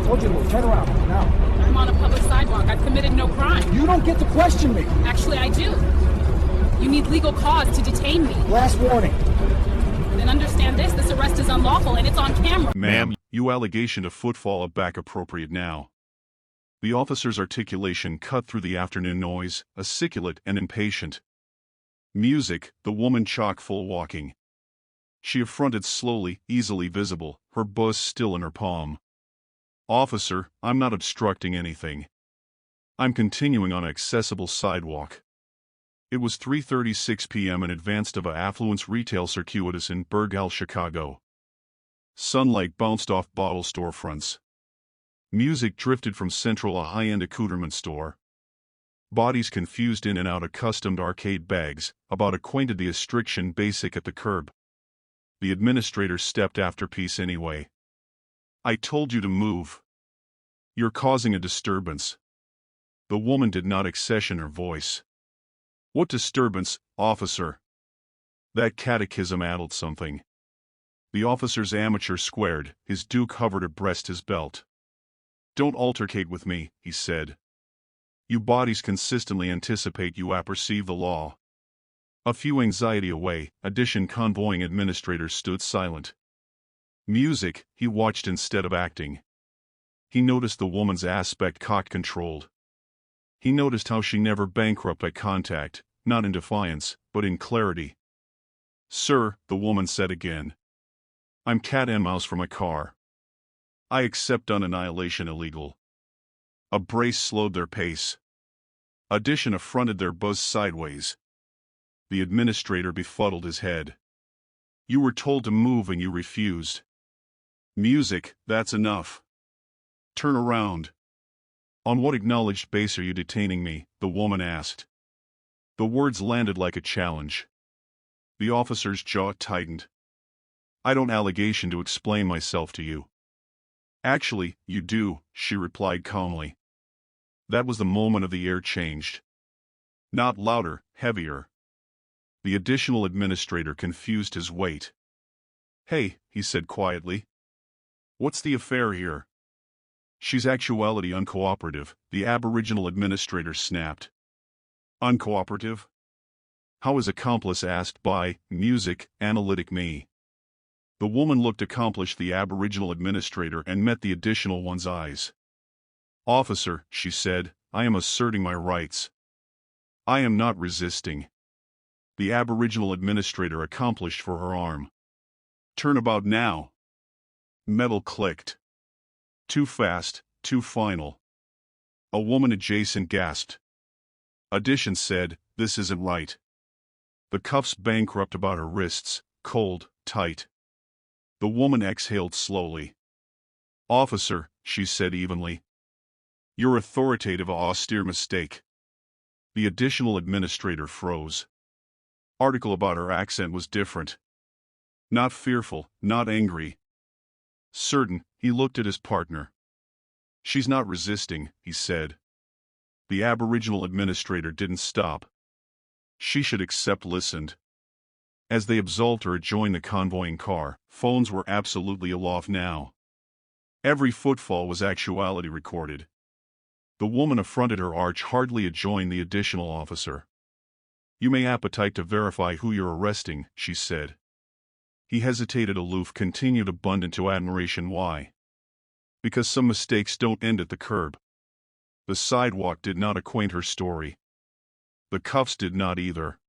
Told you to move. Turn around. Now. I'm on a public sidewalk. I've committed no crime. You don't get to question me. Actually, I do. You need legal cause to detain me. Last warning. Then understand this. This arrest is unlawful and it's on camera. Ma'am, you allegation of footfall are back appropriate now. The officer's articulation cut through the afternoon noise, articulate and impatient. Music, the woman chock-full walking. She affronted slowly, easily visible, her buzz still in her palm. Officer, I'm not obstructing anything. I'm continuing on an accessible sidewalk. It was 3:36 p.m. and advanced of a affluence retail circuitous in Burgal, Chicago. Sunlight bounced off bottle storefronts. Music drifted from central a high-end accoutrement store. Bodies confused in and out accustomed arcade bags, about acquainted the restriction basic at the curb. The administrator stepped after peace anyway. I told you to move. You're causing a disturbance. The woman did not accession her voice. What disturbance, officer? That catechism addled something. The officer's amateur squared, his duke hovered abreast his belt. Don't altercate with me, he said. You bodies consistently anticipate you apperceive the law. A few anxiety away, addition convoying administrators stood silent. Music, he watched instead of acting. He noticed the woman's aspect cock-controlled. He noticed how she never bankrupt at contact, not in defiance, but in clarity. Sir, the woman said again. I'm cat and mouse from a car. I accept on annihilation illegal. A brace slowed their pace. Addition affronted their buzz sideways. The administrator befuddled his head. You were told to move and you refused. Music, that's enough. Turn around. On what acknowledged base are you detaining me? The woman asked. The words landed like a challenge. The officer's jaw tightened. I don't allegation to explain myself to you. Actually, you do, she replied calmly. That was the moment of the air changed. Not louder, heavier. The additional administrator confused his weight. Hey, he said quietly. What's the affair here? She's actuality uncooperative, the aboriginal administrator snapped. Uncooperative? How his accomplice asked by, music, analytic me. The woman looked accomplished the aboriginal administrator and met the additional one's eyes. Officer, she said, I am asserting my rights. I am not resisting. The aboriginal administrator accomplished for her arm. Turn about now. Metal clicked. Too fast, too final. A woman adjacent gasped. Addition said, this isn't right. The cuffs bankrupt about her wrists, cold, tight. The woman exhaled slowly. Officer, she said evenly. Your authoritative austere mistake. The additional administrator froze. Article about her accent was different. Not fearful, not angry. Certain, he looked at his partner. She's not resisting, he said. The aboriginal administrator didn't stop. She should accept listened. As they absolved her joined the convoying car, phones were absolutely aloft now. Every footfall was actuality recorded. The woman affronted her arch hardly adjoined the additional officer. You may appetite to verify who you're arresting, she said. He hesitated aloof continued abundant to admiration why? Because some mistakes don't end at the curb. The sidewalk did not acquaint her story. The cuffs did not either.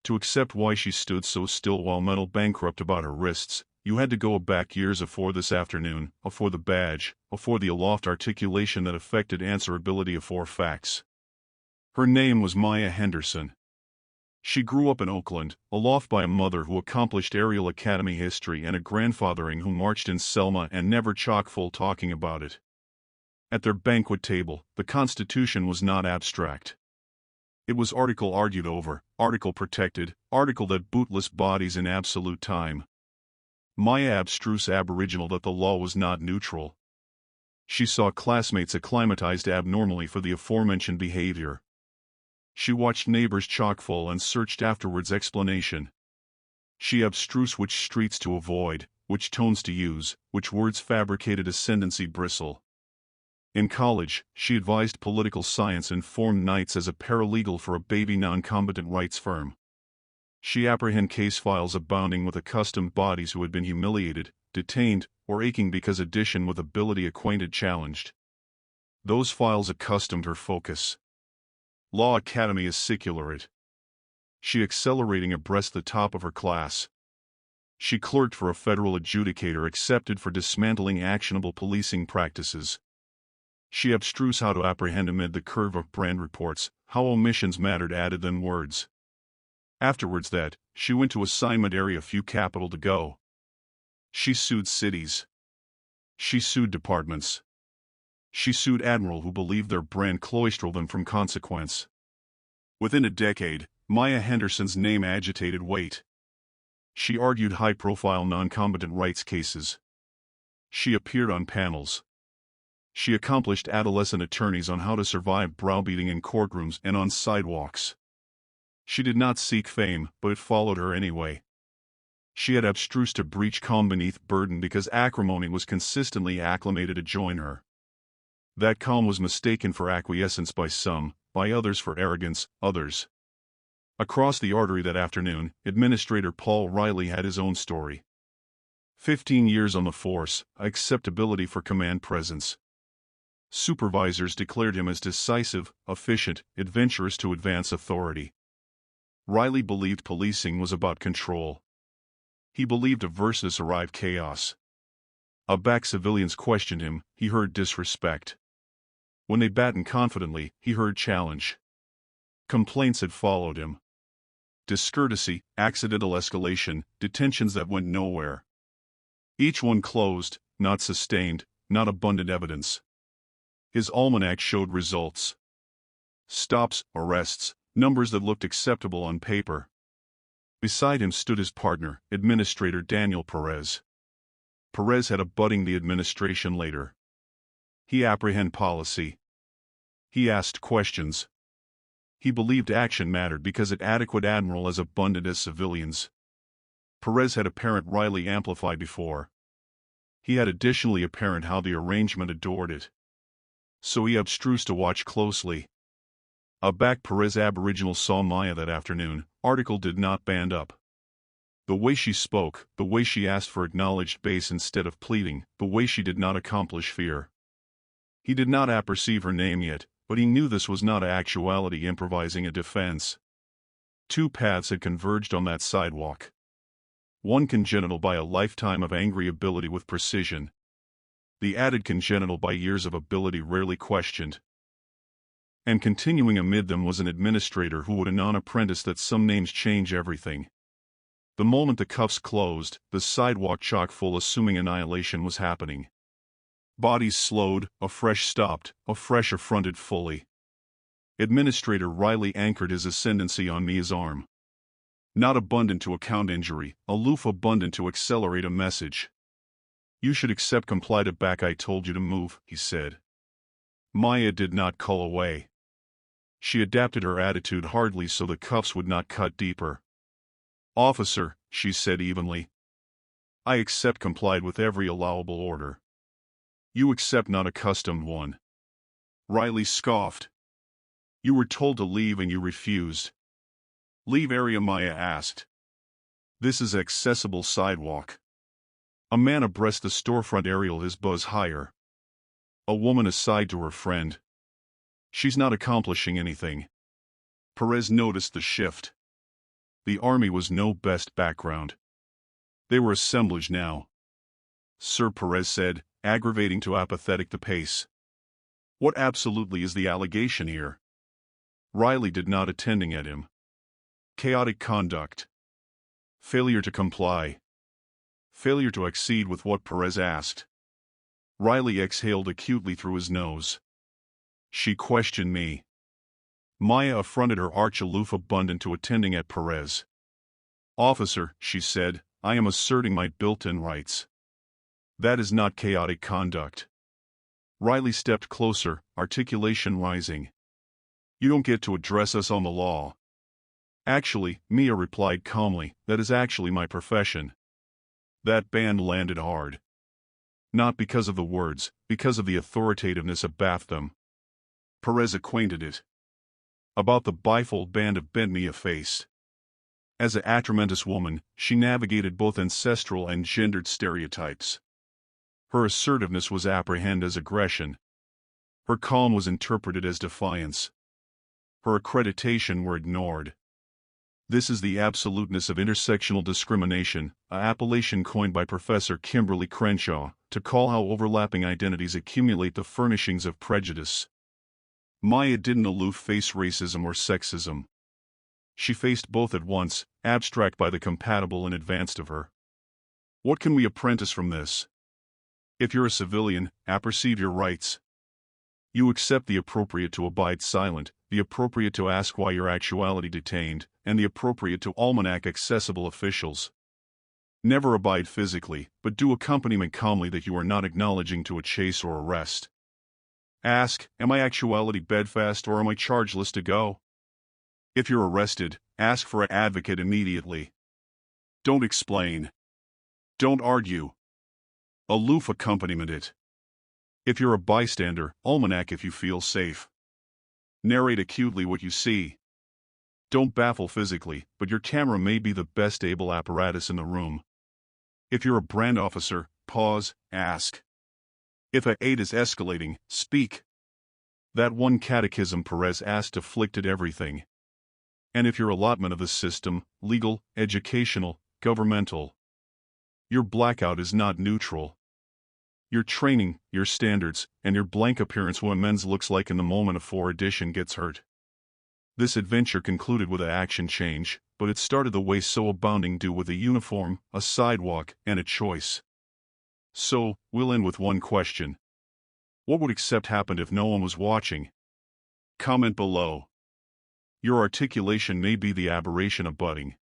To accept why she stood so still while metal bankrupt about her wrists, you had to go back years afore this afternoon, afore the badge, afore the aloft articulation that affected answerability afore facts. Her name was Maya Henderson. She grew up in Oakland, aloft by a mother who accomplished Ariel Academy history and a grandfathering who marched in Selma and never chock-full talking about it. At their banquet table, the Constitution was not abstract. It was article argued over, article protected, article that bootless bodies in absolute time. Maya abstruse aboriginal that the law was not neutral. She saw classmates acclimatized abnormally for the aforementioned behavior. She watched neighbors chock-full and searched afterwards explanation. She abstruse which streets to avoid, which tones to use, which words fabricated ascendancy bristle. In college, she advised political science-informed nights as a paralegal for a baby non-combatant rights firm. She apprehended case files abounding with accustomed bodies who had been humiliated, detained, or aching because addition with ability acquainted challenged. Those files accustomed her focus. Law Academy is secularate. She accelerating abreast the top of her class. She clerked for a federal adjudicator accepted for dismantling actionable policing practices. She abstruse how to apprehend amid the curve of brand reports, how omissions mattered added than words. Afterwards that, she went to assignment area few capital to go. She sued cities. She sued departments. She sued admiral who believed their brand cloistral them from consequence. Within a decade, Maya Henderson's name agitated weight. She argued high-profile non-combatant rights cases. She appeared on panels. She accomplished adolescent attorneys on how to survive browbeating in courtrooms and on sidewalks. She did not seek fame, but it followed her anyway. She had abstrused to breach calm beneath burden because acrimony was consistently acclimated to join her. That calm was mistaken for acquiescence by some, by others for arrogance, others. Across the artery that afternoon, Administrator Paul Riley had his own story. 15 years on the force, acceptability for command presence. Supervisors declared him as decisive, efficient, adventurous to advance authority. Riley believed policing was about control. He believed a versus arrived chaos. Aback civilians questioned him, he heard disrespect. When they battened confidently, he heard challenge. Complaints had followed him. Discourtesy, accidental escalation, detentions that went nowhere. Each one closed, not sustained, not abundant evidence. His almanac showed results. Stops, arrests, numbers that looked acceptable on paper. Beside him stood his partner, Administrator Daniel Perez. Perez had a budding the administration later. He apprehended policy. He asked questions. He believed action mattered because it adequate admiral as abundant as civilians. Perez had apparent Riley amplified before. He had additionally apparent how the arrangement adored it. So he abstrused to watch closely. Aback Perez Aboriginal saw Maya that afternoon, article did not band up. The way she spoke, the way she asked for acknowledged base instead of pleading, the way she did not accomplish fear. He did not apperceive her name yet, but he knew this was not actuality improvising a defense. Two paths had converged on that sidewalk. One congenital by a lifetime of angry ability with precision. The added congenital by years of ability rarely questioned. And continuing amid them was an administrator who would a non-apprentice that some names change everything. The moment the cuffs closed, the sidewalk chock-full assuming annihilation was happening. Bodies slowed, afresh stopped, afresh affronted fully. Administrator Riley anchored his ascendancy on Mia's arm. Not abundant to account injury, aloof abundant to accelerate a message. You should accept complied back I told you to move, he said. Maya did not cull away. She adapted her attitude hardly so the cuffs would not cut deeper. Officer, she said evenly. I accept complied with every allowable order. You accept not a customed one. Riley scoffed. You were told to leave and you refused. Leave area, Maya asked. This is accessible sidewalk. A man abreast the storefront aerial his buzz higher. A woman aside to her friend. She's not accomplishing anything. Perez noticed the shift. The army was no best background. They were assemblage now. Sir, Perez said, aggravating to apathetic the pace. What absolutely is the allegation here? Riley did not attending at him. Chaotic conduct. Failure to comply. Failure to accede with what Perez asked. Riley exhaled acutely through his nose. She questioned me. Maya affronted her arch aloof abundant to attending at Perez. Officer, she said, I am asserting my built-in rights. That is not chaotic conduct. Riley stepped closer, articulation rising. You don't get to address us on the law. Actually, Mia replied calmly, that is actually my profession. That band landed hard. not because of the words, because of the authoritativeness abaft them. Perez acquainted it. About the bifold band of bent knee effaced. As a tremendous woman, she navigated both ancestral and gendered stereotypes. Her assertiveness was apprehended as aggression. Her calm was interpreted as defiance. Her accreditation were ignored. This is the absoluteness of intersectional discrimination, an appellation coined by Professor Kimberly Crenshaw, to call how overlapping identities accumulate the furnishings of prejudice. Maya didn't aloof face racism or sexism. She faced both at once, abstract by the compatible and advanced of her. What can we apprentice from this? If you're a civilian, apperceive your rights. You accept the appropriate to abide silent, the appropriate to ask why your actuality detained, and the appropriate to almanac accessible officials. Never abide physically, but do accompaniment calmly that you are not acknowledging to a chase or arrest. Ask, am I actuality bedfast or am I chargeless to go? If you're arrested, ask for an advocate immediately. Don't explain. Don't argue. Aloof accompaniment it. If you're a bystander, almanac if you feel safe. Narrate acutely what you see. Don't baffle physically, but your camera may be the best able apparatus in the room. If you're a brand officer, pause, ask. If a aid is escalating, speak. That one catechism Perez asked afflicted everything. And if your allotment of the system, legal, educational, governmental, your blackout is not neutral. Your training, your standards, and your blank appearance what men's looks like in the moment of addition gets hurt. This adventure concluded with an action change, but it started the way so abounding do with a uniform, a sidewalk, and a choice. So, we'll end with one question. What would accept happened if no one was watching? Comment below. Your articulation may be the aberration of budding.